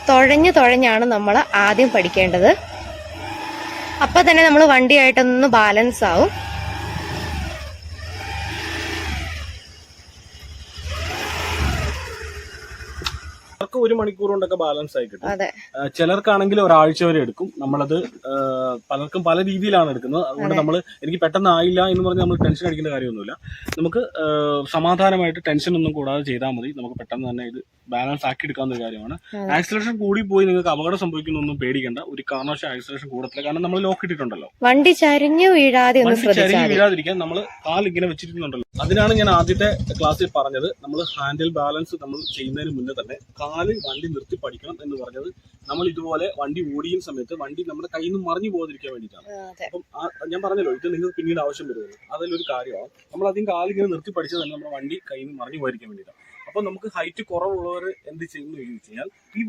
തുഴഞ്ഞാണ് നമ്മൾ ആദ്യം പഠിക്കേണ്ടത്. അപ്പൊ തന്നെ നമ്മൾ വണ്ടിയായിട്ടൊന്ന് ബാലൻസ് ആവും. ഒരു മണിക്കൂർ കൊണ്ടൊക്കെ ബാലൻസ് ആയി കിട്ടും. ചിലർക്കാണെങ്കിൽ ഒരാഴ്ച വരെ എടുക്കും. നമ്മളത് പലർക്കും പല രീതിയിലാണ് എടുക്കുന്നത്. അതുകൊണ്ട് നമ്മൾ എനിക്ക് പെട്ടെന്ന് ആയില്ല എന്ന് പറഞ്ഞ് നമ്മൾ ടെൻഷൻ അടിക്കേണ്ട കാര്യമൊന്നുമില്ല. നമുക്ക് സമാധാനമായിട്ട് ടെൻഷൻ ഒന്നും കൂടാതെ ചെയ്താൽ മതി. നമുക്ക് പെട്ടെന്ന് തന്നെ ഇത് ബാലൻസ് ആക്കി എടുക്കാവുന്ന ഒരു കാര്യമാണ്. ആക്സിലറേഷൻ കൂടി പോയി നിങ്ങൾക്ക് അപകടം സംഭവിക്കുന്നൊന്നും പേടിക്കേണ്ട. ഒരു കാരണവശാലും ആക്സിലറേഷൻ കൂടത്തില്ല. കാരണം നമ്മൾ ലോക്ക് ഇട്ടിട്ടുണ്ടല്ലോ. വണ്ടി ചരിഞ്ഞു വീഴാതിരിക്കാൻ നമ്മൾ കാൽ ഇങ്ങനെ വെച്ചിട്ടുണ്ടല്ലോ. അതിനാണ് ഞാൻ ആദ്യത്തെ ക്ലാസ്സിൽ പറഞ്ഞത്, നമ്മൾ ഹാൻഡിൽ ബാലൻസ് നമ്മൾ ചെയ്യുന്നതിന് മുന്നേ തന്നെ കാല് വണ്ടി നിർത്തി പഠിക്കണം എന്ന് പറഞ്ഞത്. നമ്മൾ ഇതുപോലെ വണ്ടി ഓടിക്കുന്ന സമയത്ത് വണ്ടി നമ്മുടെ കയ്യിൽ നിന്ന് മറിഞ്ഞു പോകാതിരിക്കാൻ വേണ്ടിയിട്ടാണ്. അപ്പം ഞാൻ പറഞ്ഞല്ലോ, ഇത് നിങ്ങൾക്ക് പിന്നീട് ആവശ്യം വരുമല്ലോ. അതിലൊരു കാര്യമാണ് നമ്മൾ അധികം കാലിങ്ങനെ നിർത്തി പഠിച്ചത് തന്നെ നമ്മുടെ വണ്ടി കയ്യിൽ നിന്ന് മറിഞ്ഞു പോകാതിരിക്കാൻ വേണ്ടിയിട്ടാണ്. അപ്പൊ നമുക്ക് ഹൈറ്റ് കുറവുള്ളവർ എന്ത് ചെയ്യുന്നു എന്ന് വെച്ച് കഴിഞ്ഞാൽ ഈ